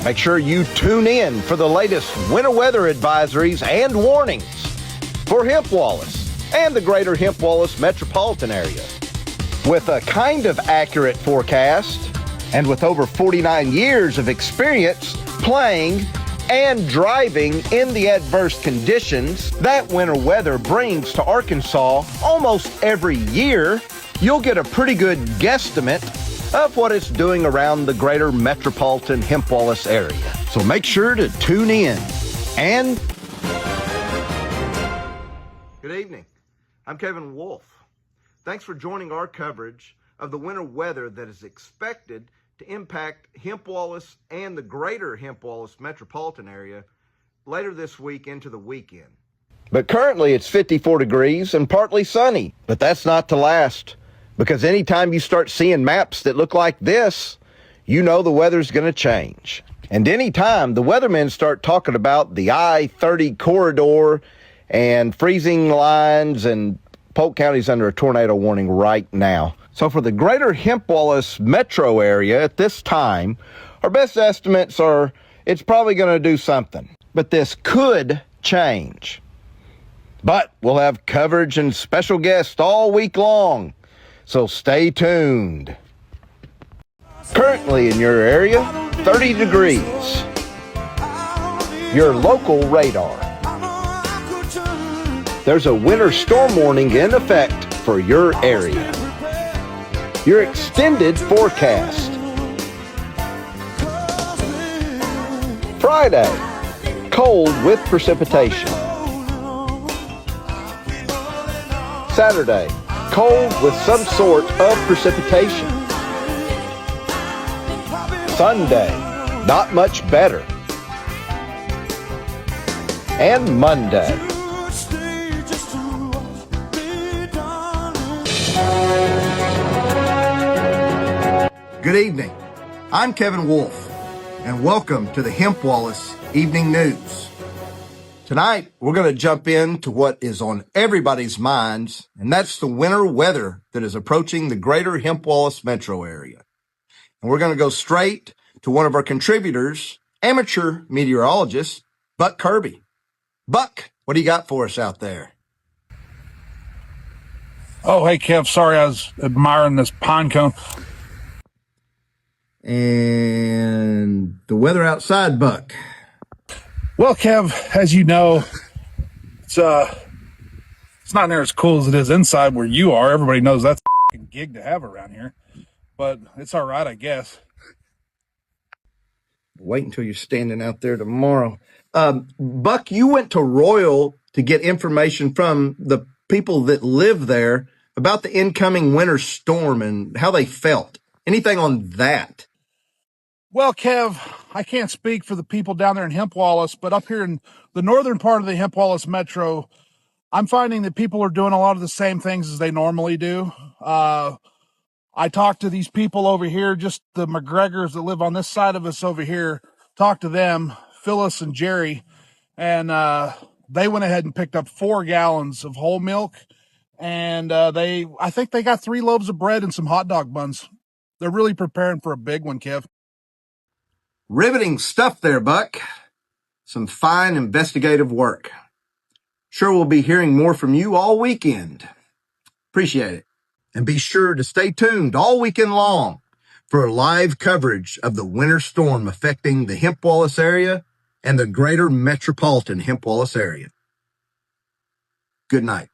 Make sure you tune in for the latest winter weather advisories and warnings for Hempwallace and the greater Hempwallace metropolitan area. With a kind of accurate forecast and with over 49 years of experience playing and driving in the adverse conditions that winter weather brings to Arkansas almost every year, you'll get a pretty good guesstimate of what it's doing around the greater metropolitan Hempwallace area. So make sure to tune in. And good evening. I'm Kevin Wolf. Thanks for joining our coverage of the winter weather that is expected to impact Hempwallace and the greater Hempwallace metropolitan area later this week into the weekend. But currently it's 54 degrees and partly sunny, but that's not to last. Because anytime you start seeing maps that look like this, you know the weather's going to change. And anytime the weathermen start talking about the I-30 corridor and freezing lines, and Polk County's under a tornado warning right now. So for the greater Hempwallace metro area at this time, our best estimates are it's probably going to do something. But this could change. But we'll have coverage and special guests all week long. So stay tuned. Currently in your area, 30 degrees. Your local radar. There's a winter storm warning in effect for your area. Your extended forecast. Friday, cold with precipitation. Saturday, cold with some sort of precipitation. Sunday, not much better. And Monday. Good evening. I'm Kevin Wolf, and welcome to the Hempwallace Evening News. Tonight, we're going to jump into what is on everybody's minds, and that's the winter weather that is approaching the greater Hempwallace metro area. And we're going to go straight to one of our contributors, amateur meteorologist, Buck Kirby. Buck, what do you got for us out there? Oh, hey, Kev. Sorry, I was admiring this pine cone. And the weather outside, Buck. Well, Kev, as you know, it's not near as cool as it is inside where you are. Everybody knows that's a gig to have around here, but it's all right, I guess. Wait until you're standing out there tomorrow. Buck, you went to Royal to get information from the people that live there about the incoming winter storm and how they felt. Anything on that? Well, Kev, I can't speak for the people down there in Hempwallace, but up here in the northern part of the Hempwallace metro, I'm finding that people are doing a lot of the same things as they normally do. I talked to these people over here, just the McGregors that live on this side of us over here, talked to them, Phyllis and Jerry, and they went ahead and picked up 4 gallons of whole milk, and I think they got 3 loaves of bread and some hot dog buns. They're really preparing for a big one, Kev. Riveting stuff there, Buck. Some fine investigative work. Sure we'll be hearing more from you all weekend. Appreciate it. And be sure to stay tuned all weekend long for live coverage of the winter storm affecting the Hempwallace area and the greater metropolitan Hempwallace area. Good night.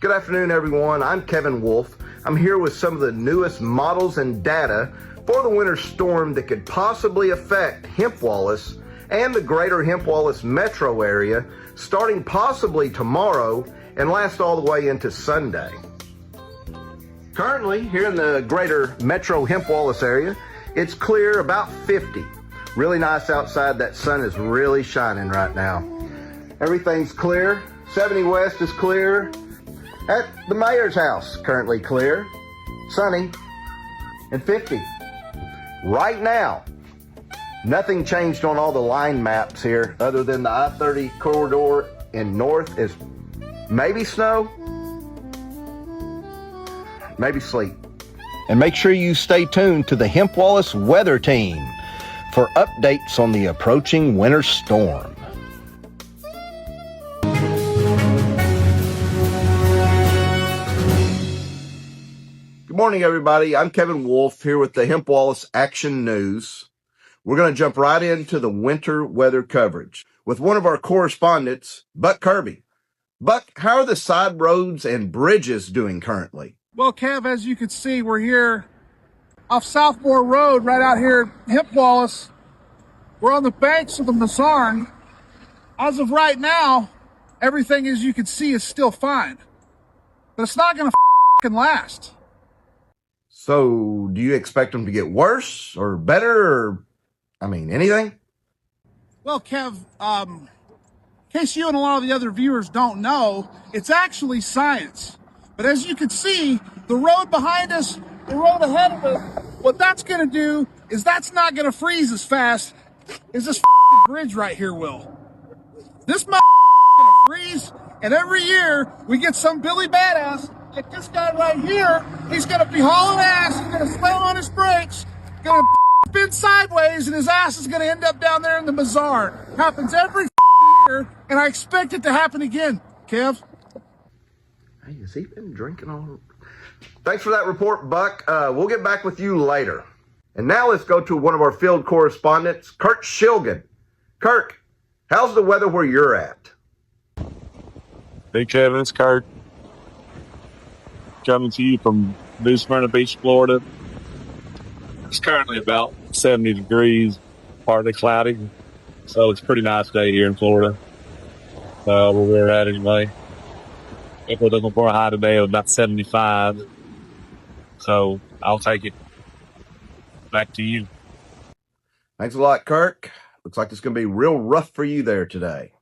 Good afternoon, everyone. I'm Kevin Wolf. I'm here with some of the newest models and data for the winter storm that could possibly affect Hempwallace and the greater Hempwallace metro area, starting possibly tomorrow and last all the way into Sunday. Currently, here in the greater metro Hempwallace area, it's clear, about 50. Really nice outside. That sun is really shining right now. Everything's clear. 70 West is clear. At the mayor's house, currently clear, sunny, and 50. Right now, nothing changed on all the line maps here other than the I-30 corridor and north is maybe snow, maybe sleet. And make sure you stay tuned to the Hempwallace Weather Team for updates on the approaching winter storm. Good morning, everybody. I'm Kevin Wolf here with the Hempwallace Action News. We're going to jump right into the winter weather coverage with one of our correspondents, Buck Kirby. Buck, how are the side roads and bridges doing currently? Well, Kev, as you can see, we're here off Southmore Road, right out here in Hempwallace. We're on the banks of the Mazarn. As of right now, everything, as you can see, is still fine. But it's not going to last. So, do you expect them to get worse or better or, anything? Well, Kev, in case you and a lot of the other viewers don't know, it's actually science. But as you can see, the road behind us, the road ahead of us, what that's going to do is that's not going to freeze as fast as this bridge right here will. This going to freeze, and every year we get some Billy Badass like this guy right here. He's going to be hauling ass, he's going to slam on his brakes, going to spin sideways, and his ass is going to end up down there in the Mazarn. Happens every year, and I expect it to happen again, Kev. Hey, has he been drinking all? Thanks for that report, Buck. We'll get back with you later. And now let's go to one of our field correspondents, Kirk Shilgan. Kirk, how's the weather where you're at? Hey, Kevin, it's Kirk. Coming to you from New Smyrna Beach, Florida. It's currently about 70 degrees, partly cloudy. So it's a pretty nice day here in Florida. Where we're at anyway. If we're looking for a high today of about 75. So I'll take it. Back to you. Thanks a lot, Kirk. Looks like it's going to be real rough for you there today.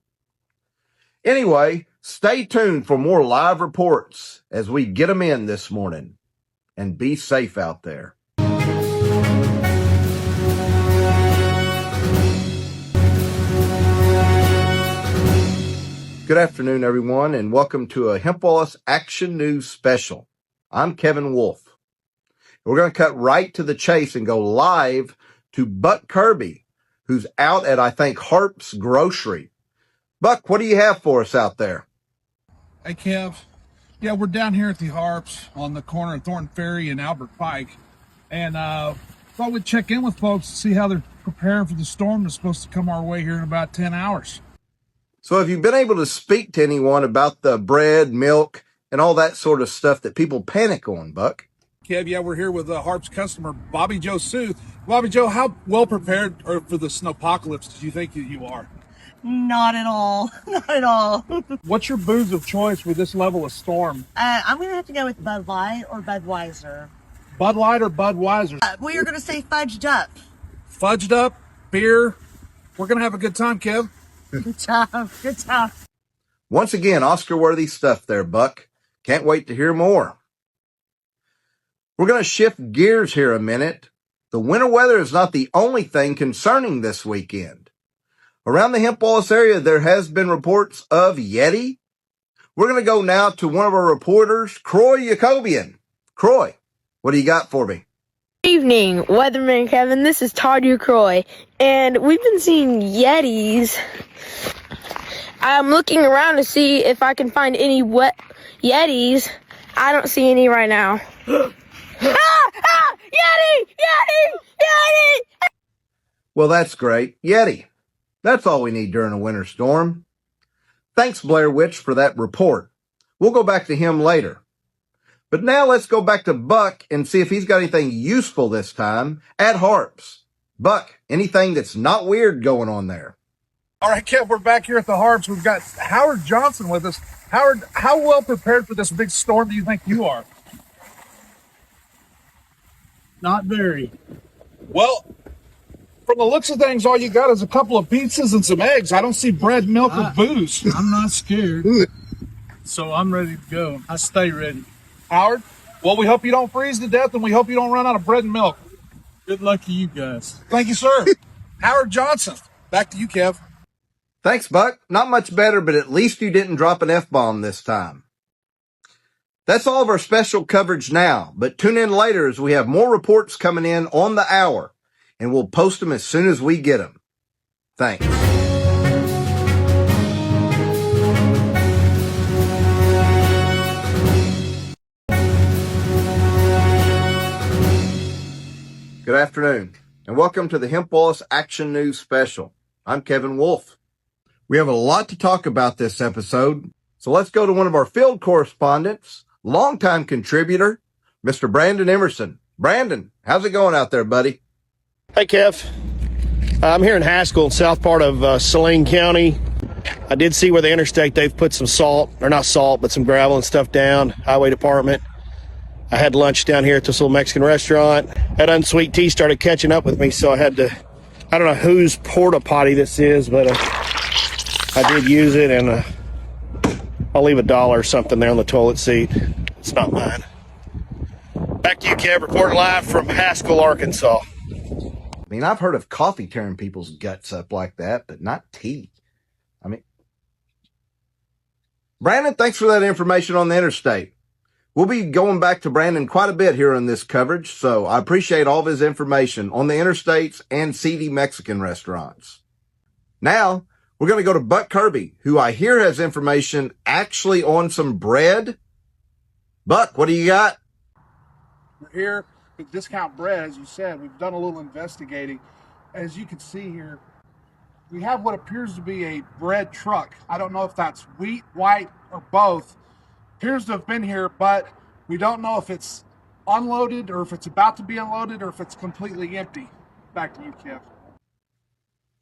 Anyway, stay tuned for more live reports as we get them in this morning. And be safe out there. Good afternoon, everyone, and welcome to a Hempwallace Action News special. I'm Kevin Wolf. We're going to cut right to the chase and go live to Buck Kirby, who's out at, I think, Harp's Grocery. Buck, what do you have for us out there? Hey, Kev. Yeah, we're down here at the Harps on the corner of Thornton Ferry and Albert Pike. And thought we'd check in with folks to see how they're preparing for the storm that's supposed to come our way here in about 10 hours. So have you been able to speak to anyone about the bread, milk, and all that sort of stuff that people panic on, Buck? Kev, yeah, we're here with Harp's customer, Bobby Joe Sue. Bobby Joe, how well prepared for the snowpocalypse do you think that you are? Not at all. Not at all. What's your booze of choice with this level of storm? I'm going to have to go with Bud Light or Budweiser. Bud Light or Budweiser? We are going to say fudged up. Fudged up, beer. We're going to have a good time, Kev. Good time. Good time. Once again, Oscar-worthy stuff there, Buck. Can't wait to hear more. We're going to shift gears here a minute. The winter weather is not the only thing concerning this weekend. Around the Hempwallace area, there has been reports of Yeti. We're going to go now to one of our reporters, Croy Jacobian. Croy, what do you got for me? Good evening, Weatherman Kevin. This is Todd Croy, and we've been seeing Yetis. I'm looking around to see if I can find any wet Yetis. I don't see any right now. Yeti! Yeti! Yeti! Well, that's great. Yeti. That's all we need during a winter storm. Thanks, Blair Witch, for that report. We'll go back to him later. But now let's go back to Buck and see if he's got anything useful this time at Harps. Buck, anything that's not weird going on there? All right, Kev, we're back here at the Harps. We've got Howard Johnson with us. Howard, how well prepared for this big storm do you think you are? Not very. Well, from the looks of things, all you got is a couple of pizzas and some eggs. I don't see bread, milk, or booze. I'm not scared. So I'm ready to go. I stay ready. Howard, well, we hope you don't freeze to death, and we hope you don't run out of bread and milk. Good luck to you guys. Thank you, sir. Howard Johnson. Back to you, Kev. Thanks, Buck. Not much better, but at least you didn't drop an F-bomb this time. That's all of our special coverage now, but tune in later as we have more reports coming in on the hour, and we'll post them as soon as we get them. Thanks. Good afternoon, and welcome to the Hempwallace Action News Special. I'm Kevin Wolf. We have a lot to talk about this episode, so let's go to one of our field correspondents, longtime contributor, Mr. Brandon Emerson. Brandon, how's it going out there, buddy? Hey, Kev. I'm here in Haskell, south part of Saline County. I did see where the interstate, they've put some salt, or not salt, but some gravel and stuff down, highway department. I had lunch down here at this little Mexican restaurant. That unsweet tea started catching up with me, so I had to, I don't know whose porta potty this is, but I did use it, and I'll leave $1 or something there on the toilet seat. It's not mine. Back to you, Kev, reporting live from Haskell, Arkansas. I mean, I've heard of coffee tearing people's guts up like that, but not tea. I mean, Brandon, thanks for that information on the interstate. We'll be going back to Brandon quite a bit here in this coverage, so I appreciate all of his information on the interstates and seedy Mexican restaurants. Now, we're going to go to Buck Kirby, who I hear has information actually on some bread. Buck, what do you got? We're here with Discount Bread, as you said. We've done a little investigating. As you can see here, we have what appears to be a bread truck. I don't know if that's wheat, white, or both. Appears to have been here, but we don't know if it's unloaded or if it's about to be unloaded or if it's completely empty. Back to you, Kev.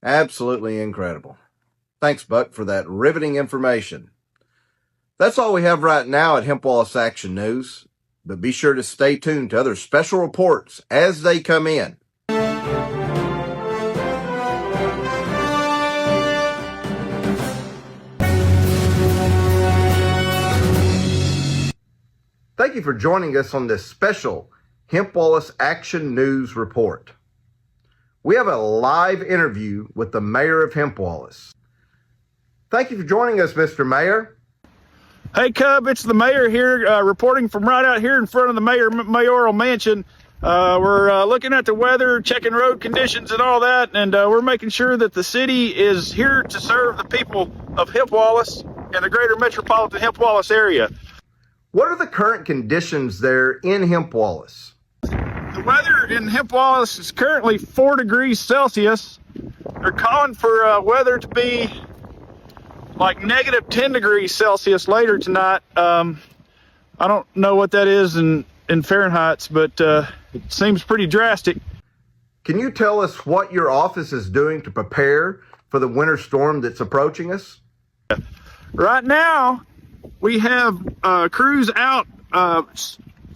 Absolutely incredible. Thanks, Buck, for that riveting information. That's all we have right now at Hempwallace Action News, but be sure to stay tuned to other special reports as they come in. Thank you for joining us on this special Hempwallace Action News report. We have a live interview with the mayor of Hempwallace. Thank you for joining us, Mr. Mayor. Hey, Cub, it's the mayor here, reporting from right out here in front of the mayoral mansion. We're looking at the weather, checking road conditions and all that, and we're making sure that the city is here to serve the people of Hempwallace and the greater metropolitan Hempwallace area. What are the current conditions there in Hempwallace? The weather in Hempwallace is currently 4 degrees Celsius. They're calling for weather to be like negative 10 degrees Celsius later tonight. I don't know what that is in Fahrenheit, but it seems pretty drastic. Can you tell us what your office is doing to prepare for the winter storm that's approaching us? Right now, we have crews out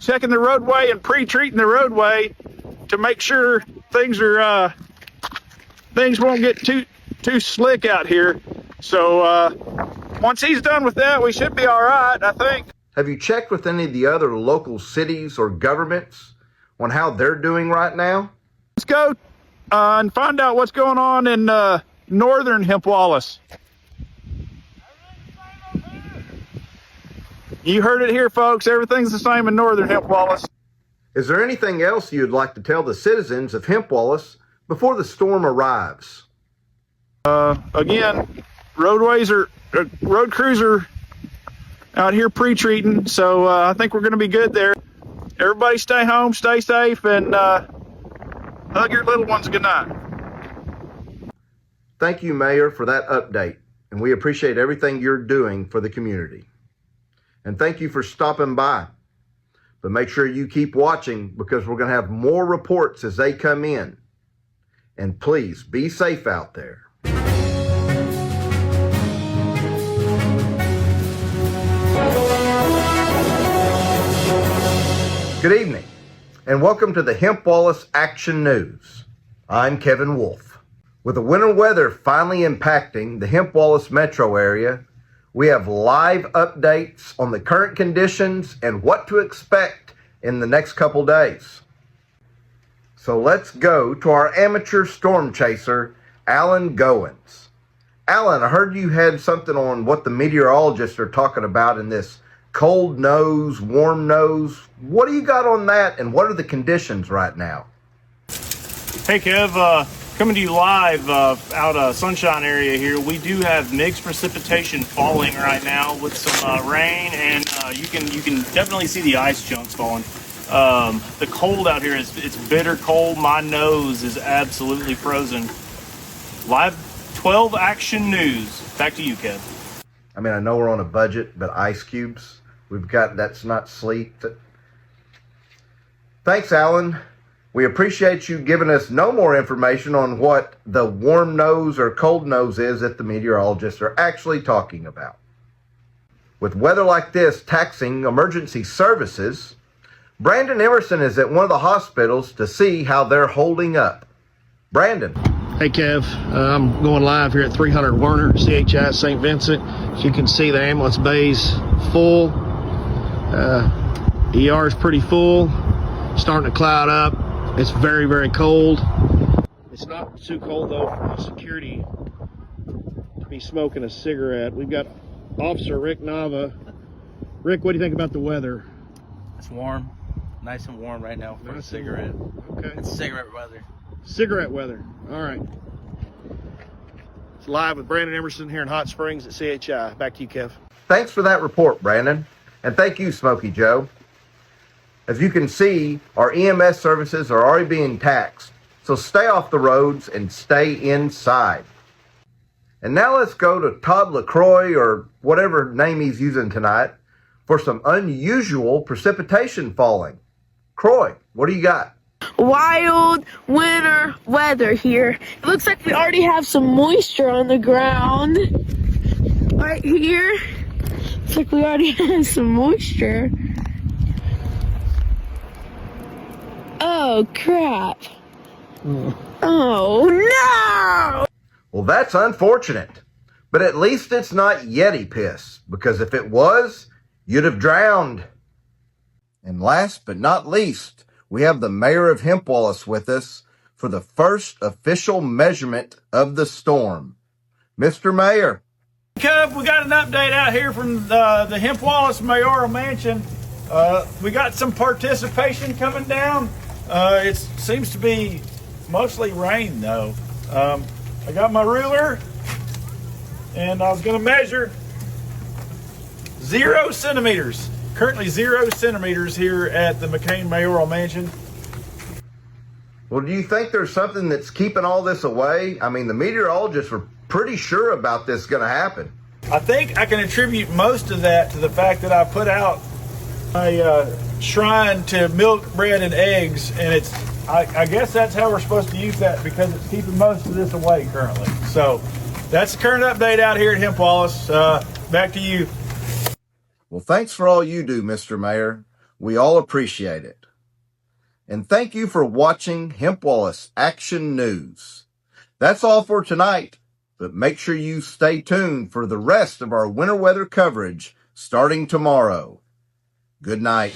checking the roadway and pre-treating the roadway to make sure things won't get too slick out here. So once he's done with that, we should be all right, I think. Have you checked with any of the other local cities or governments on how they're doing right now? Let's go and find out what's going on in northern Hempwallace. You heard it here, folks. Everything's the same in northern Hempwallace. Is there anything else you'd like to tell the citizens of Hempwallace before the storm arrives? Again, road crews are out here pre-treating, so I think we're going to be good there. Everybody stay home, stay safe, and hug your little ones good night. Thank you, Mayor, for that update, and we appreciate everything you're doing for the community. And thank you for stopping by. But make sure you keep watching because we're going to have more reports as they come in. And please be safe out there. Good evening, and welcome to the Hempwallace Action News. I'm Kevin Wolf. With the winter weather finally impacting the Hempwallace metro area, we have live updates on the current conditions and what to expect in the next couple days. So let's go to our amateur storm chaser, Alan Goins. Alan, I heard you had something on what the meteorologists are talking about in this cold nose, warm nose. What do you got on that, and what are the conditions right now? Hey Kev, coming to you live out of Sunshine area here. We do have mixed precipitation falling right now with some rain, and you can definitely see the ice chunks falling. The cold out here it's bitter cold. My nose is absolutely frozen. Live 12 action news. Back to you, Kev. I mean, I know we're on a budget, but ice cubes, that's not sleet. Thanks, Alan. We appreciate you giving us no more information on what the warm nose or cold nose is that the meteorologists are actually talking about. With weather like this taxing emergency services, Brandon Emerson is at one of the hospitals to see how they're holding up. Brandon. Hey Kev, I'm going live here at 300winter, CHI St. Vincent. As you can see, the ambulance bay's full. ER is pretty full, starting to cloud up. It's very, very cold. It's not too cold though for security to be smoking a cigarette. We've got Officer Rick Nava. Rick, what do you think about the weather? It's warm, nice and warm right now for a cigarette. Okay. It's cigarette weather. Cigarette weather. All right. It's live with Brandon Emerson here in Hot Springs at CHI. Back to you, Kev. Thanks for that report, Brandon. And thank you, Smokey Joe. As you can see, our EMS services are already being taxed, so stay off the roads and stay inside. And now let's go to Todd LaCroix, or whatever name he's using tonight, for some unusual precipitation falling. Croy, what do you got? Wild winter weather here. It looks like we already have some moisture on the ground. Right here. Looks like we already have some moisture. Oh, crap. Oh, no! Well, that's unfortunate. But at least it's not Yeti piss, because if it was, you'd have drowned. And last but not least, we have the mayor of Hempwallace with us for the first official measurement of the storm. Mr. Mayor. Kev, we got an update out here from the Hempwallace Mayoral Mansion. We got some participation coming down. It seems to be mostly rain, though. I got my ruler, and I was going to measure 0 centimeters. Currently 0 centimeters here at the McCain Mayoral Mansion. Well, do you think there's something that's keeping all this away? I mean, the meteorologists were pretty sure about this going to happen. I think I can attribute most of that to the fact that I put out a shrine to milk, bread, and eggs, and I guess that's how we're supposed to use that, because it's keeping most of this away currently. So that's the current update out here at Hempwallace. Back to you. Well, thanks for all you do, Mr. Mayor. We all appreciate it. And thank you for watching Hempwallace Action News. That's all for tonight, but make sure you stay tuned for the rest of our winter weather coverage starting tomorrow. Good night.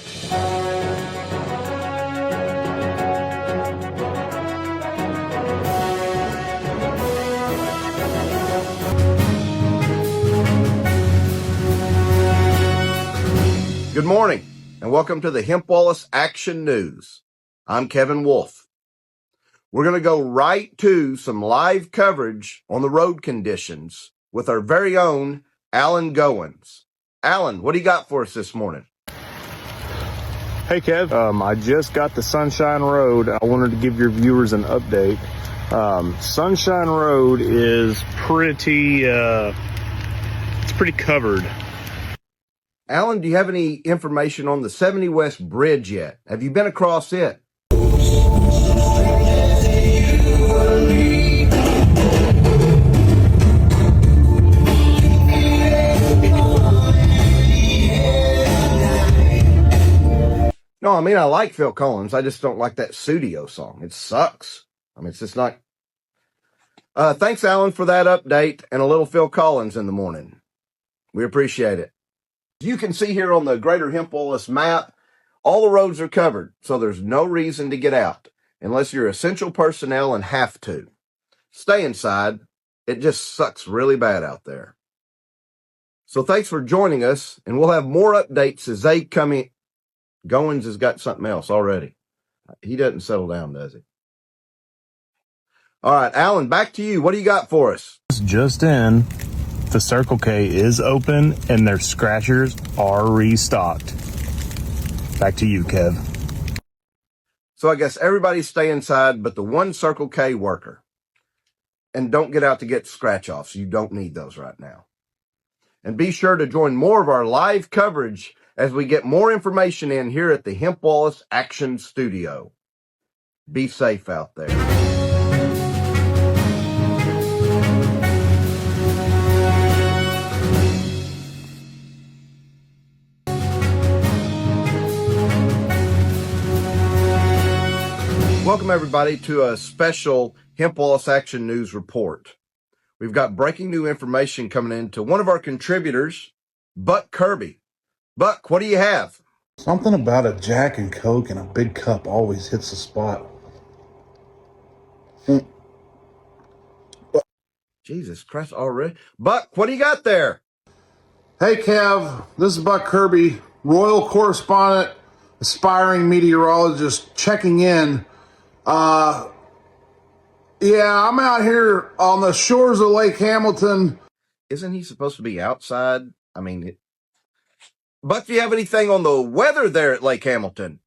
Good morning, and welcome to the Hempwallace Action News. I'm Kevin Wolf. We're going to go right to some live coverage on the road conditions with our very own Alan Goins. Alan, what do you got for us this morning? Hey Kev, I just got the Sunshine Road. I wanted to give your viewers an update. Sunshine Road is pretty covered. Alan, do you have any information on the 70 West Bridge yet? Have you been across it? No, I mean, I like Phil Collins. I just don't like that studio song. It sucks. I mean, it's just not. Thanks, Alan, for that update and a little Phil Collins in the morning. We appreciate it. You can see here on the Greater Hempwallace map, all the roads are covered, so there's no reason to get out unless you're essential personnel and have to. Stay inside. It just sucks really bad out there. So thanks for joining us, and we'll have more updates as they come in. Goins has got something else already. He doesn't settle down, does he? All right, Alan, back to you. What do you got for us? Just in, the Circle K is open and their scratchers are restocked. Back to you, Kev. So I guess everybody stay inside but the one Circle K worker. And don't get out to get scratch-offs. You don't need those right now. And be sure to join more of our live coverage as we get more information in here at the Hempwallace Action Studio. Be safe out there. Welcome, everybody, to a special Hempwallace Action News report. We've got breaking new information coming in to one of our contributors, Buck Kirby. Buck, what do you have? Something about a Jack and Coke in a big cup always hits the spot. Jesus Christ, already? Buck, what do you got there? Hey, Kev, this is Buck Kirby, royal correspondent, aspiring meteorologist, checking in. Yeah, I'm out here on the shores of Lake Hamilton. Isn't he supposed to be outside? Buck, do you have anything on the weather there at Lake Hamilton?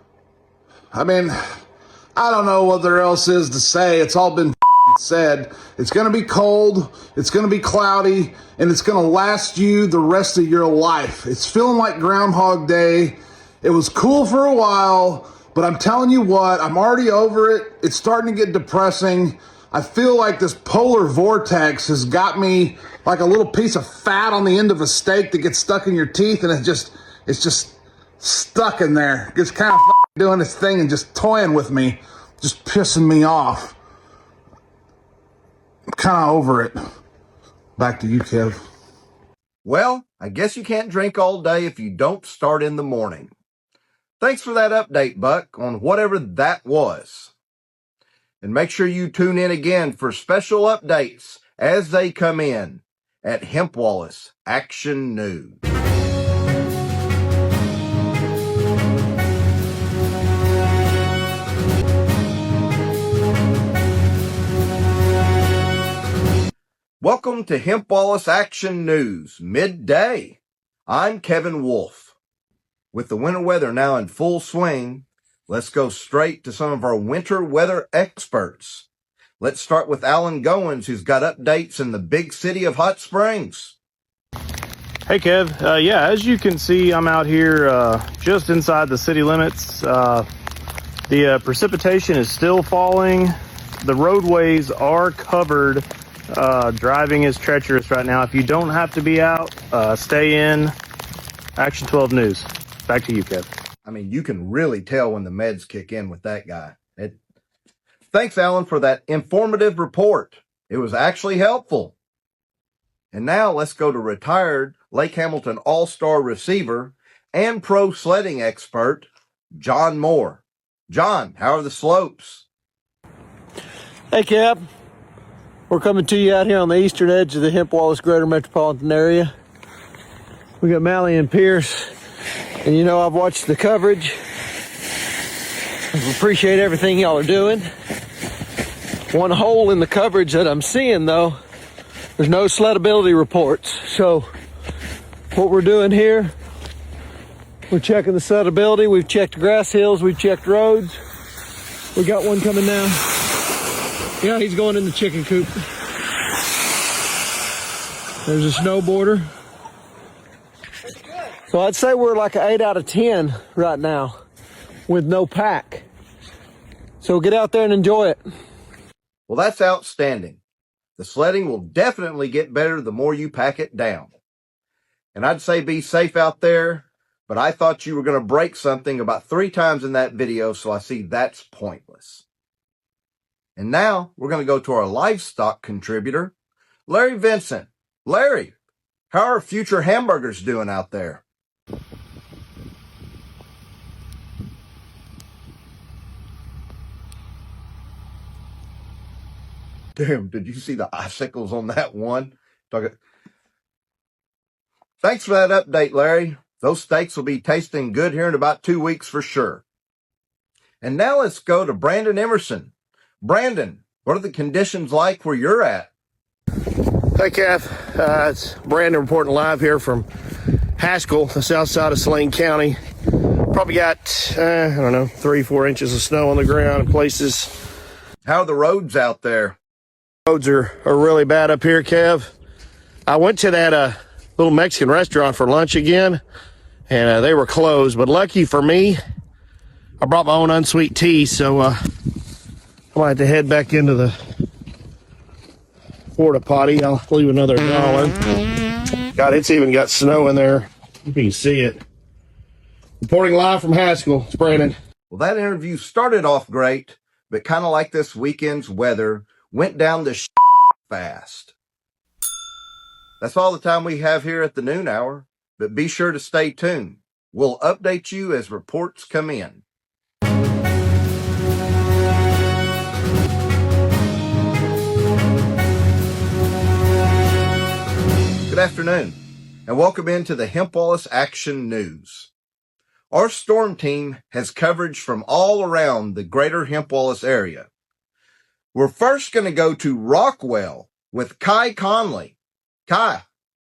I don't know what there else is to say. It's all been said. It's going to be cold, it's going to be cloudy, and it's going to last you the rest of your life. It's feeling like Groundhog Day. It was cool for a while, but I'm telling you what, I'm already over it. It's starting to get depressing. I feel like this polar vortex has got me like a little piece of fat on the end of a steak that gets stuck in your teeth, and it's just stuck in there. It's kind of doing its thing and just toying with me, just pissing me off. I'm kind of over it. Back to you, Kev. Well, I guess you can't drink all day if you don't start in the morning. Thanks for that update, Buck, on whatever that was. And make sure you tune in again for special updates as they come in at Hempwallace Action News. Welcome to Hempwallace Action News, midday. I'm Kevin Wolf. With the winter weather now in full swing, let's go straight to some of our winter weather experts. Let's start with Alan Goins, who's got updates in the big city of Hot Springs. Hey, Kev. As you can see, I'm out here just inside the city limits. The precipitation is still falling. The roadways are covered. Driving is treacherous right now. If you don't have to be out, stay in. Action 12 News. Back to you, Kev. You can really tell when the meds kick in with that guy. Thanks, Alan, for that informative report. It was actually helpful. And now let's go to retired Lake Hamilton All-Star receiver and pro sledding expert, John Moore. John, how are the slopes? Hey, Cap. We're coming to you out here on the eastern edge of the Hempwallace Greater Metropolitan Area. We got Malley and Pierce, and I've watched the coverage. I appreciate everything y'all are doing. One hole in the coverage that I'm seeing, though, there's no sleddability reports. So what we're doing here, we're checking the sleddability. We've checked grass hills, we've checked roads. We got one coming now. Yeah, he's going in the chicken coop. There's a snowboarder. So I'd say we're like an 8 out of 10 right now with no pack. So get out there and enjoy it. Well, that's outstanding. The sledding will definitely get better the more you pack it down. And I'd say be safe out there, but I thought you were going to break something about 3 times in that video, so I see that's pointless. And now we're going to go to our livestock contributor, Larry Vincent. Larry, how are future hamburgers doing out there? Damn, did you see the icicles on that one? Thanks for that update, Larry. Those steaks will be tasting good here in about 2 weeks for sure. And now let's go to Brandon Emerson. Brandon, what are the conditions like where you're at? Hey, Kev. It's Brandon reporting live here from Haskell, the south side of Saline County. Probably got, 3-4 inches of snow on the ground in places. How are the roads out there? Roads are really bad up here, Kev. I went to that little Mexican restaurant for lunch again, and they were closed. But lucky for me, I brought my own unsweet tea, so I might have to head back into the porta potty. I'll leave another $1. God, it's even got snow in there. You can see it. Reporting live from Haskell, it's Brandon. Well, that interview started off great, but kind of like this weekend's weather, went down the fast. That's all the time we have here at the noon hour, but be sure to stay tuned. We'll update you as reports come in. Good afternoon, and welcome into the Hempwallace Action News. Our storm team has coverage from all around the greater Hempwallace area. We're first going to go to Rockwell with Kai Conley. Kai,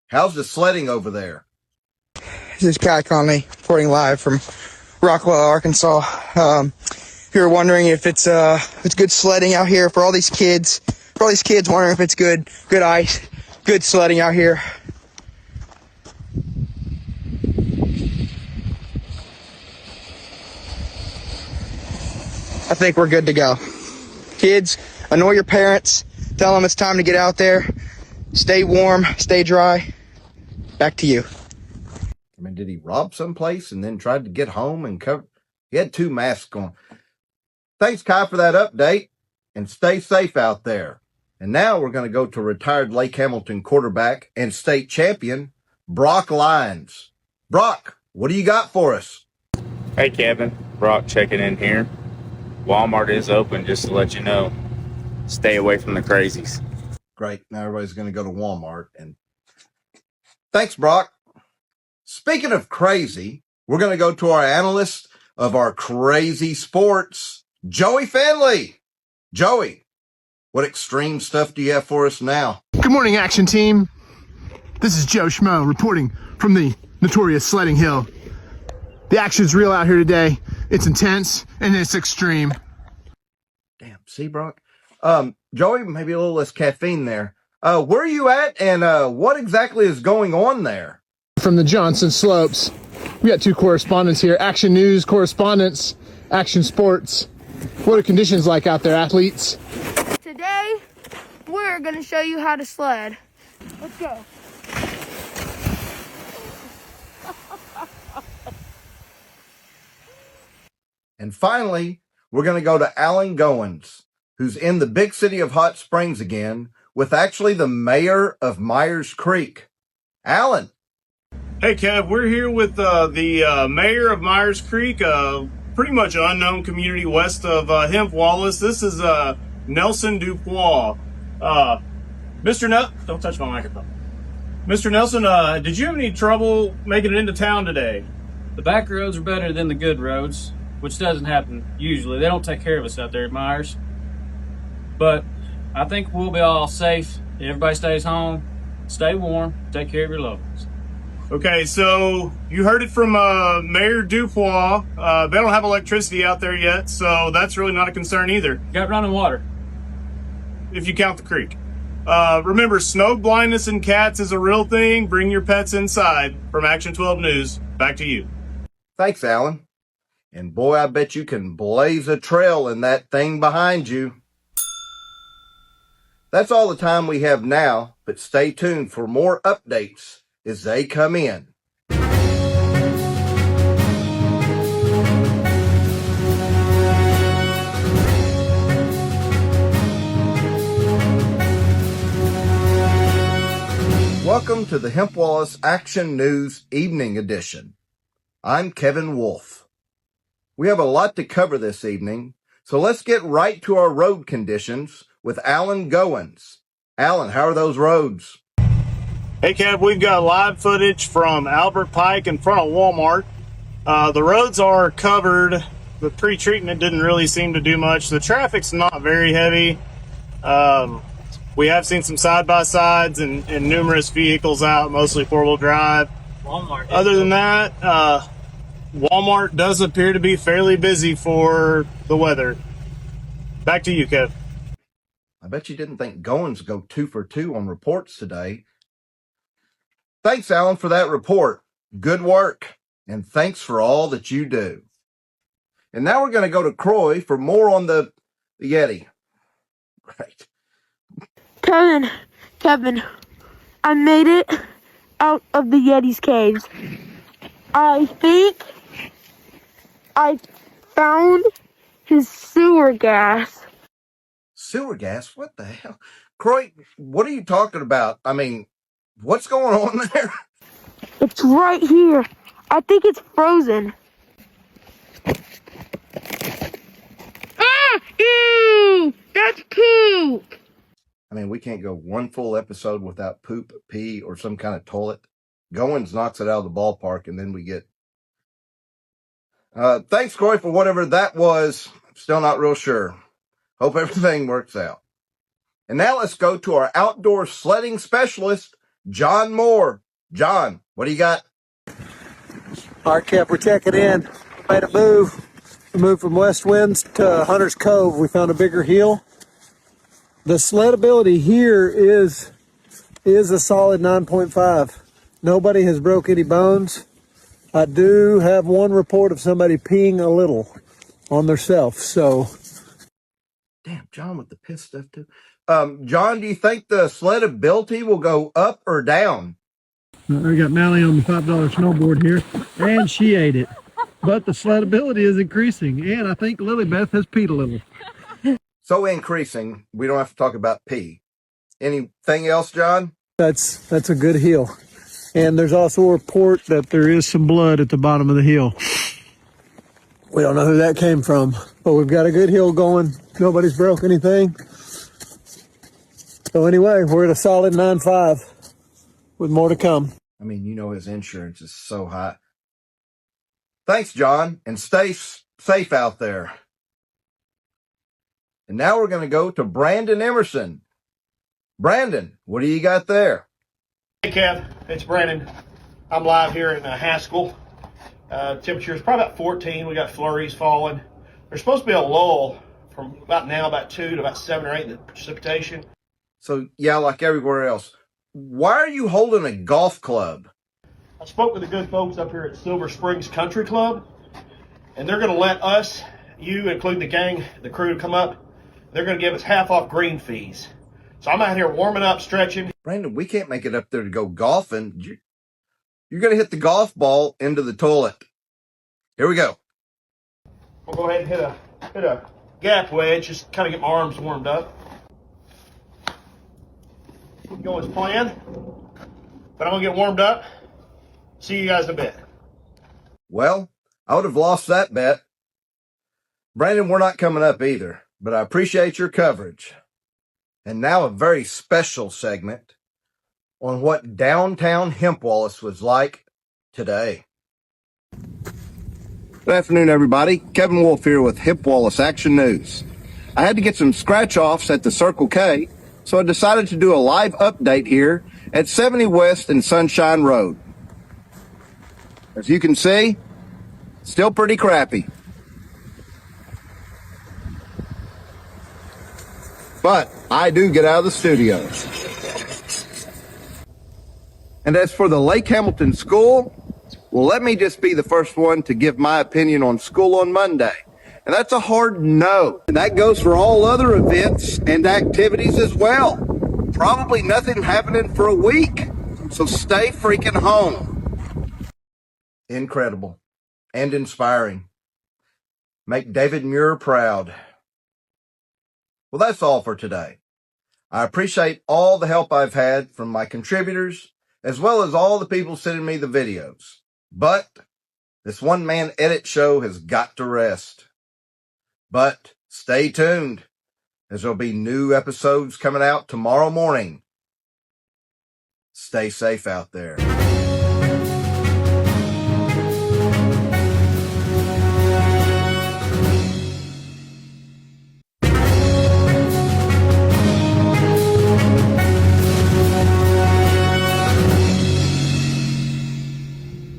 how's the sledding over there? This is Kai Conley reporting live from Rockwell, Arkansas. If you're wondering if it's good sledding out here for all these kids wondering if it's good ice, good sledding out here. I think we're good to go. Kids, annoy your parents. Tell them it's time to get out there. Stay warm, stay dry. Back to you. I mean, did he rob someplace and then tried to get home and cover? He had 2 masks on. Thanks, Kai, for that update, and stay safe out there. And now we're going to go to retired Lake Hamilton quarterback and state champion, Brock Lyons. Brock, what do you got for us? Hey, Kevin. Brock checking in here. Walmart is open, just to let you know. Stay away from the crazies. Great. Now everybody's going to go to Walmart. And thanks, Brock. Speaking of crazy, we're going to go to our analyst of our crazy sports, Joey Finley. Joey, what extreme stuff do you have for us now? Good morning, Action Team. This is Joe Schmo reporting from the notorious Sledding Hill. The action's real out here today. It's intense and it's extreme. Damn, see, Brock? Joey, maybe a little less caffeine there. Where are you at and what exactly is going on there? From the Johnson Slopes, we got 2 correspondents here. Action News correspondents, Action Sports. What are conditions like out there, athletes? Today, we're going to show you how to sled. Let's go. And finally, we're going to go to Alan Goins, who's in the big city of Hot Springs again, with actually the mayor of Myers Creek. Alan. Hey, Kev, we're here with the mayor of Myers Creek, pretty much unknown community west of Hempwallace. This is Nelson Dupois. Don't touch my microphone. Mr. Nelson, did you have any trouble making it into town today? The back roads are better than the good roads, which doesn't happen usually. They don't take care of us out there at Myers. But I think we'll be all safe. Everybody stays home, stay warm, take care of your loved ones. Okay, so you heard it from Mayor Dupois. They don't have electricity out there yet, so that's really not a concern either. Got running water. If you count the creek. Remember, snow blindness in cats is a real thing. Bring your pets inside. From Action 12 News, back to you. Thanks, Alan. And boy, I bet you can blaze a trail in that thing behind you. That's all the time we have now, but stay tuned for more updates as they come in. Welcome to the Hempwallace Action News Evening Edition. I'm Kevin Wolf. We have a lot to cover this evening, so let's get right to our road conditions with Alan Goins. Alan, how are those roads? Hey, Kev, we've got live footage from Albert Pike in front of Walmart. The roads are covered. The pre-treatment didn't really seem to do much. The traffic's not very heavy. We have seen some side-by-sides and numerous vehicles out, mostly four-wheel drive. Walmart. Other than that, Walmart does appear to be fairly busy for the weather. Back to you, Kev. I bet you didn't think Goins would go 2 for 2 on reports today. Thanks, Alan, for that report. Good work, and thanks for all that you do. And now we're going to go to Croy for more on the Yeti. Great. Kevin, I made it out of the Yeti's caves. I think I found his sewer gas. Sewer gas? What the hell? Croy, what are you talking about? I mean, what's going on there? It's right here. I think it's frozen. Ah! Ew! That's poop! I mean, we can't go one full episode without poop, pee, or some kind of toilet. Goins knocks it out of the ballpark, and then we get... Thanks, Croy, for whatever that was. Still not real sure. Hope everything works out. And now let's go to our outdoor sledding specialist, John Moore. John, what do you got? All right, Kev, we're checking in. We made a move. We moved from West Winds to Hunter's Cove. We found a bigger hill. The sleddability here is a solid 9.5. Nobody has broke any bones. I do have one report of somebody peeing a little on theirself, so. Damn, John with the piss stuff too. John, do you think the sleddability will go up or down? We got Mally on the $5 snowboard here, and she ate it. But the sleddability is increasing, and I think Lilybeth has peed a little. So increasing, we don't have to talk about pee. Anything else, John? That's a good hill. And there's also a report that there is some blood at the bottom of the hill. We don't know who that came from, but we've got a good hill going. Nobody's broke anything. So anyway, we're at a solid 9.5 with more to come. I mean, you know his insurance is so high. Thanks, John, and stay safe out there. And now we're going to go to Brandon Emerson. Brandon, what do you got there? Hey, Kev, it's Brandon. I'm live here in Haskell. Temperature is probably about 14. We got flurries falling. There's supposed to be a lull from about 2 to about 7 or 8 in the precipitation. So, yeah, like everywhere else. Why are you holding a golf club? I spoke with the good folks up here at Silver Springs Country Club, and they're going to let us, you, including the gang, the crew, come up. They're going to give us half off green fees. So I'm out here warming up, stretching. Brandon, we can't make it up there to go golfing. You're going to hit the golf ball into the toilet. Here we go. We'll go ahead and hit a gap wedge, just kind of get my arms warmed up. Go as planned, but I'm going to get warmed up. See you guys in a bit. Well, I would have lost that bet. Brandon, we're not coming up either, but I appreciate your coverage. And now a very special segment on what downtown Hempwallace was like today. Good afternoon, everybody. Kevin Wolf here with Hempwallace Action News. I had to get some scratch-offs at the Circle K, so I decided to do a live update here at 70 West and Sunshine Road. As you can see, still pretty crappy. But I do get out of the studio. And as for the Lake Hamilton School, well, let me just be the first one to give my opinion on school on Monday. And that's a hard no. And that goes for all other events and activities as well. Probably nothing happening for a week. So stay freaking home. Incredible and inspiring. Make David Muir proud. Well, that's all for today. I appreciate all the help I've had from my contributors, as well as all the people sending me the videos. But this one-man edit show has got to rest. But stay tuned. as there'll be new episodes coming out tomorrow morning. Stay safe out there.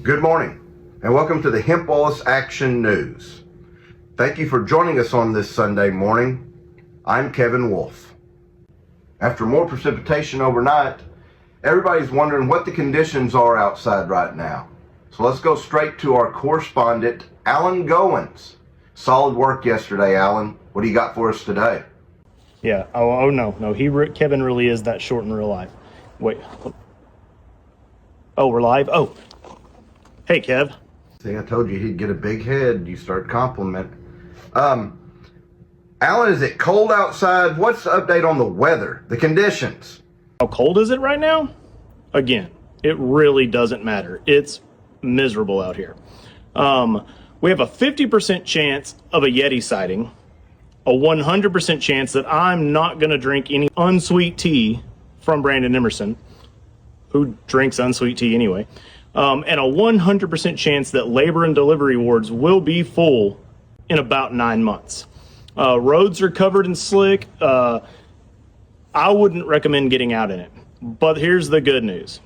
Good morning, and welcome to the Hempwallace Action News. Thank you for joining us on this Sunday morning. I'm Kevin Wolf. After more precipitation overnight, everybody's wondering what the conditions are outside right now. So let's go straight to our correspondent, Alan Goins. Solid work yesterday, Alan. What do you got for us today? Yeah. No. Kevin really is that short in real life. Wait. Oh, we're live? Oh. Hey, Kev. See, I told you he'd get a big head. You start compliment. Alan, is it cold outside? What's the update on the weather, the conditions? How cold is it right now? Again, it really doesn't matter. It's miserable out here. We have a 50% chance of a Yeti sighting, a 100% chance that I'm not going to drink any unsweet tea from Brandon Emerson, who drinks unsweet tea anyway. And a 100% chance that labor and delivery wards will be full in about 9 months. Roads are covered in slick. I wouldn't recommend getting out in it. But here's the good news.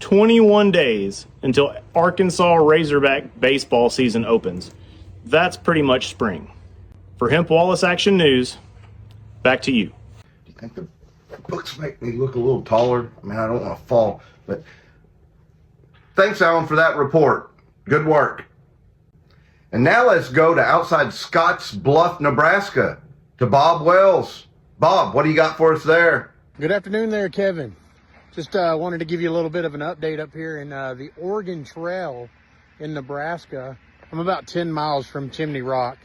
21 days until Arkansas Razorback baseball season opens. That's pretty much spring. For Hempwallace Action News, back to you. Do you think the books make me look a little taller? I mean, I don't want to fall, but... Thanks, Alan, for that report. Good work. And now let's go to outside Scotts Bluff, Nebraska, to Bob Wells. Bob, what do you got for us there? Good afternoon there, Kevin. Just wanted to give you a little bit of an update up here in the Oregon Trail in Nebraska. I'm about 10 miles from Chimney Rock.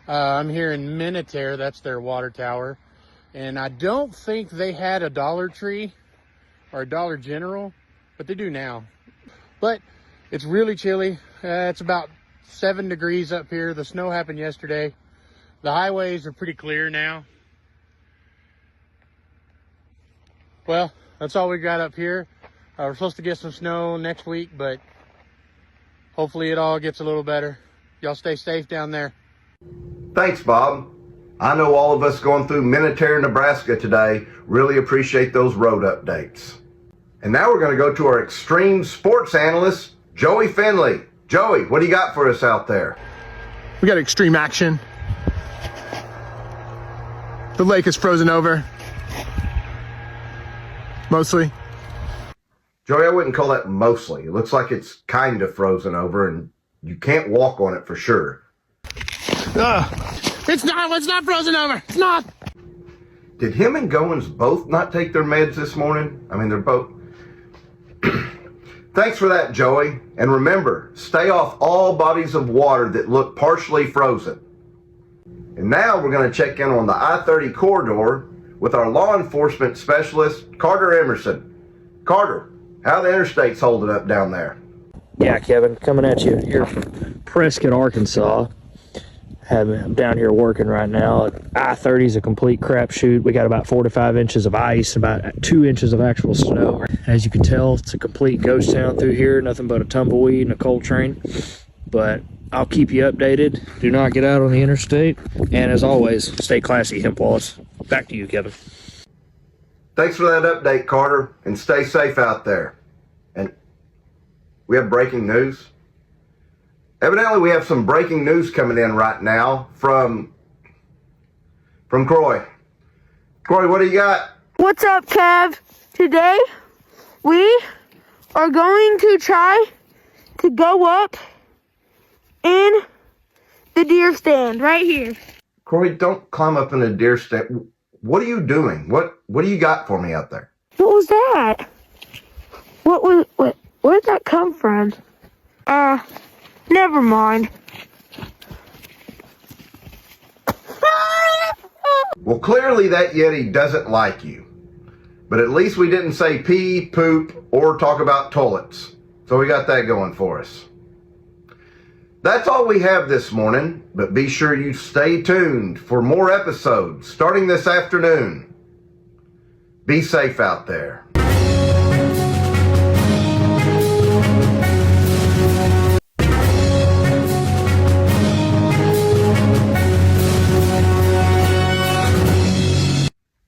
I'm here in Minutair, that's their water tower. And I don't think they had a Dollar Tree or a Dollar General, but they do now. But it's really chilly. It's about 7 degrees up here. The snow happened yesterday. The highways are pretty clear now. Well, that's all we got up here. We're supposed to get some snow next week, but hopefully it all gets a little better. Y'all stay safe down there. Thanks, Bob. I know all of us going through Minutair, Nebraska today really appreciate those road updates. And now we're going to go to our extreme sports analyst, Joey Finley. Joey, what do you got for us out there? We got extreme action. The lake is frozen over. Mostly. Joey, I wouldn't call that mostly. It looks like it's kind of frozen over and you can't walk on it for sure. It's not frozen over. It's not. Did him and Goins both not take their meds this morning? I mean, they're both... Thanks for that, Joey. And remember, stay off all bodies of water that look partially frozen. And now we're going to check in on the I-30 corridor with our law enforcement specialist, Carter Emerson. Carter, how the interstate's holding up down there? Yeah, Kevin, coming at you here from Prescott, Arkansas. I'm down here working right now. I-30 is a complete crapshoot. We got about 4 to 5 inches of ice, about 2 inches of actual snow. As you can tell, it's a complete ghost town through here. Nothing but a tumbleweed and a coal train. But I'll keep you updated. Do not get out on the interstate. And as always, stay classy, Hempwallace. Back to you, Kevin. Thanks for that update, Carter, and stay safe out there. And we have breaking news. Evidently, we have some breaking news coming in right now from Croy. Croy, what do you got? What's up, Kev? Today, we are going to try to go up in the deer stand right here. Croy, don't climb up in a deer stand. What are you doing? What do you got for me out there? What was that? Where did that come from? Never mind. Well, clearly that Yeti doesn't like you. But at least we didn't say pee, poop, or talk about toilets. So we got that going for us. That's all we have this morning, but be sure you stay tuned for more episodes starting this afternoon. Be safe out there.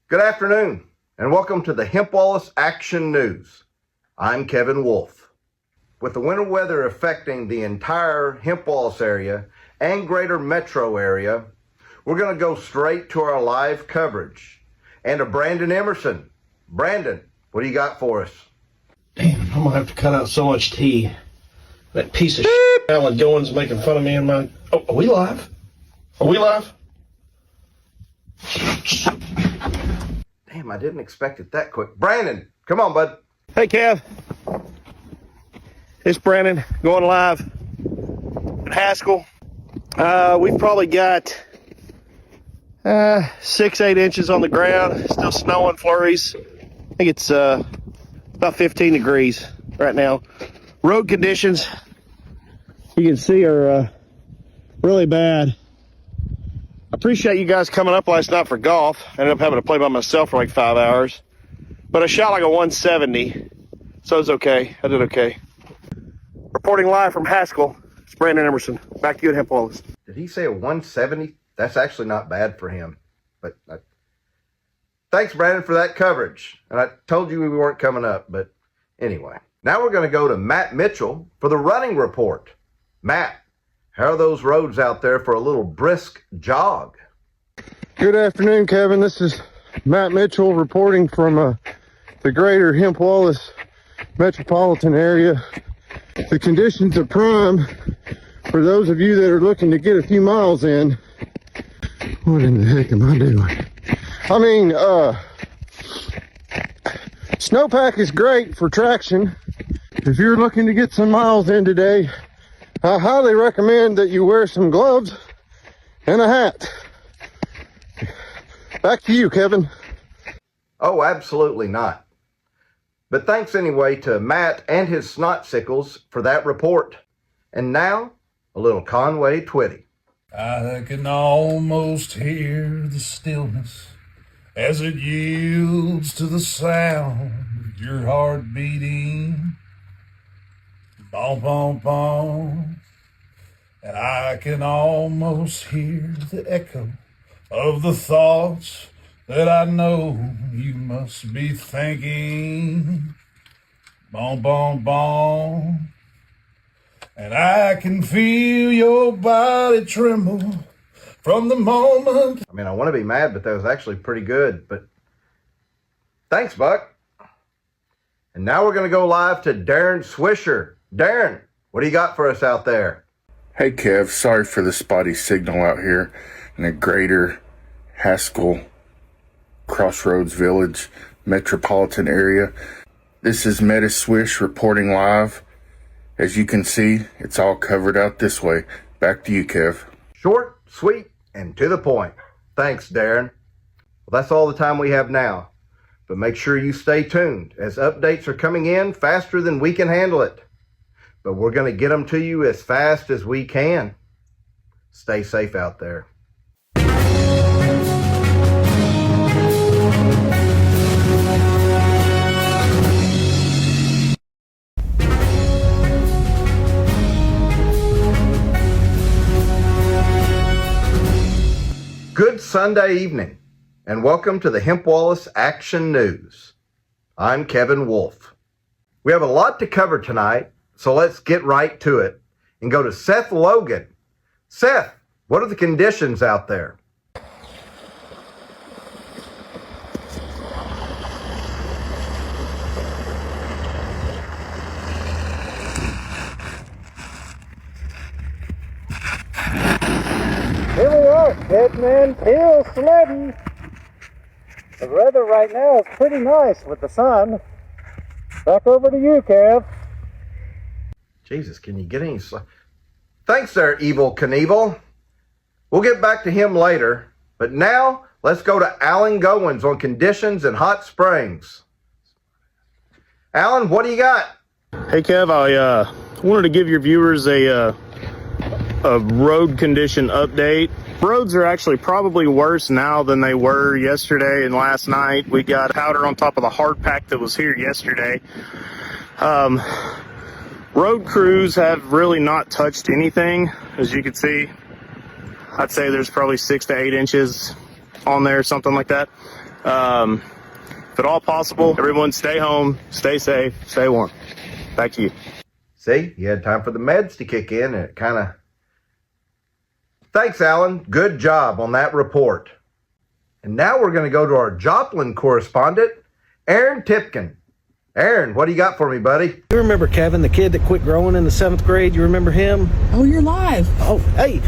Good afternoon, and welcome to the Hempwallace Action News. I'm Kevin Wolf. With the winter weather affecting the entire Hempwallace area and greater metro area, we're going to go straight to our live coverage and to Brandon Emerson. Brandon, what do you got for us? Damn, I'm going to have to cut out so much tea. That piece of shit Alan Goins making fun of me and my... Oh, are we live? Are we live? Damn, I didn't expect it that quick. Brandon, come on, bud. Hey, Kev. It's Brandon going live at Haskell. We've probably got 6-8 inches on the ground. Still snowing, flurries. I think it's about 15 degrees right now. Road conditions, you can see, are really bad. I appreciate you guys coming up last night for golf. I ended up having to play by myself for like 5 hours. But I shot like a 170, so it's okay. I did okay. Reporting live from Haskell, it's Brandon Emerson. Back to you at Hempwallace. Did he say a 170? That's actually not bad for him. But thanks, Brandon, for that coverage. And I told you we weren't coming up, but anyway. Now we're going to go to Matt Mitchell for the running report. Matt, how are those roads out there for a little brisk jog? Good afternoon, Kevin. This is Matt Mitchell reporting from the greater Hempwallace metropolitan area. The conditions are prime for those of you that are looking to get a few miles in. What in the heck am I doing? I mean, snowpack is great for traction. If you're looking to get some miles in today, I highly recommend that you wear some gloves and a hat. Back to you, Kevin. Oh, absolutely not. But thanks anyway to Matt and his snotsickles for that report. And now, a little Conway Twitty. I can almost hear the stillness as it yields to the sound of your heart beating. Boom, boom, boom. And I can almost hear the echo of the thoughts that I know you must be thinking. Boom, boom, boom. And I can feel your body tremble from the moment. I mean, I want to be mad, but that was actually pretty good. But thanks, Buck. And now we're going to go live to Darren Swisher. Darren, what do you got for us out there? Hey, Kev. Sorry for the spotty signal out here in the greater Haskell Crossroads Village metropolitan area. This is Meta Swish reporting live. As you can see, it's all covered out this way. Back to you, Kev. Short, sweet, and to the point. Thanks, Darren. Well, that's all the time we have now. But make sure you stay tuned, as updates are coming in faster than we can handle it. But we're going to get them to you as fast as we can. Stay safe out there. Good Sunday evening, and welcome to the Hempwallace Action News. I'm Kevin Wolf. We have a lot to cover tonight, so let's get right to it and go to Seth Logan. Seth, what are the conditions out there? Here we are, heading in hill sledding. The weather right now is pretty nice with the sun. Back over to you, Kev. Jesus, can you get any... Thanks there, Evil Knievel. We'll get back to him later, but now let's go to Alan Goins on conditions in Hot Springs. Alan, what do you got? Hey, Kev, I wanted to give your viewers a a road condition update. Roads are actually probably worse now than they were yesterday and last night. We got powder on top of the hard pack that was here yesterday. Road crews have really not touched anything. As you can see, I'd say there's probably 6 to 8 inches on there, something like that. If at all possible, everyone stay home, stay safe, stay warm. Back to you. See, you had time for the meds to kick in, and it kind of... Thanks, Alan. Good job on that report. And now we're going to go to our Joplin correspondent, Aaron Tipkin. Aaron, what do you got for me, buddy? You remember Kevin, the kid that quit growing in the 7th grade? You remember him? Oh, you're live. Oh, hey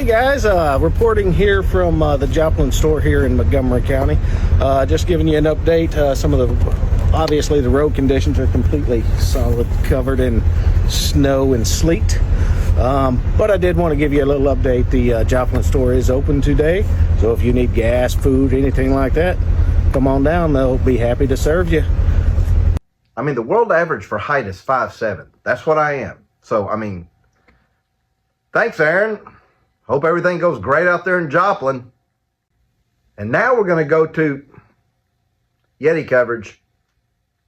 guys, reporting here from the Joplin store here in Montgomery County. Just giving you an update. Some of obviously the road conditions are completely solid, covered in snow and sleet. But I did want to give you a little update. The Joplin store is open today, so if you need gas, food, anything like that, come on down. They'll be happy to serve you. I mean, the world average for height is 5'7". That's what I am. So, I mean, thanks, Aaron. Hope everything goes great out there in Joplin. And now we're going to go to Yeti coverage.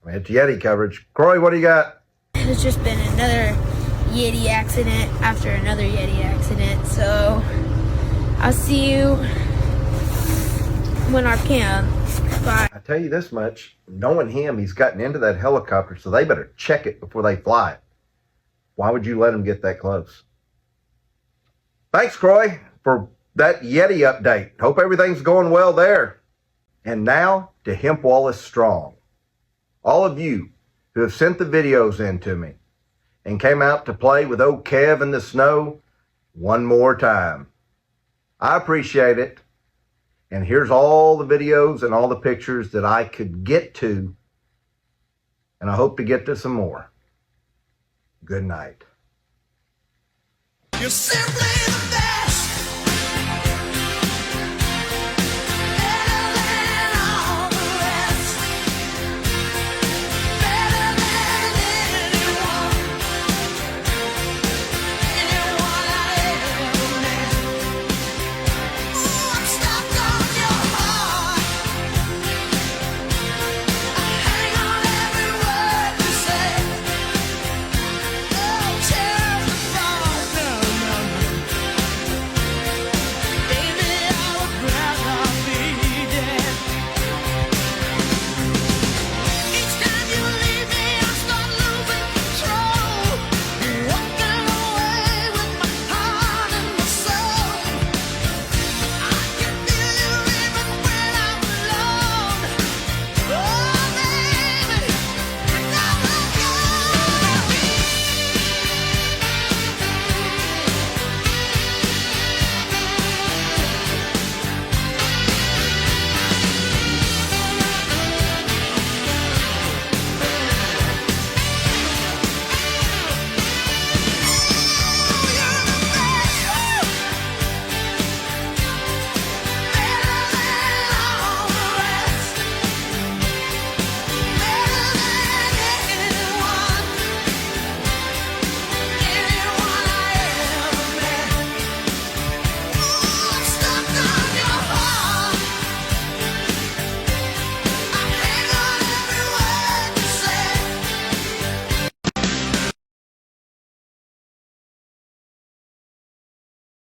It's Yeti coverage. Croy, what do you got? It's just been another Yeti accident after another Yeti accident. So I'll see you when I can. Bye. I tell you this much, knowing him, he's gotten into that helicopter, so they better check it before they fly it. Why would you let him get that close? Thanks, Croy, for that Yeti update. Hope everything's going well there. And now to Hempwallace Strong. All of you who have sent the videos in to me and came out to play with old Kev in the snow one more time. I appreciate it. And here's all the videos and all the pictures that I could get to. And I hope to get to some more. Good night. You simply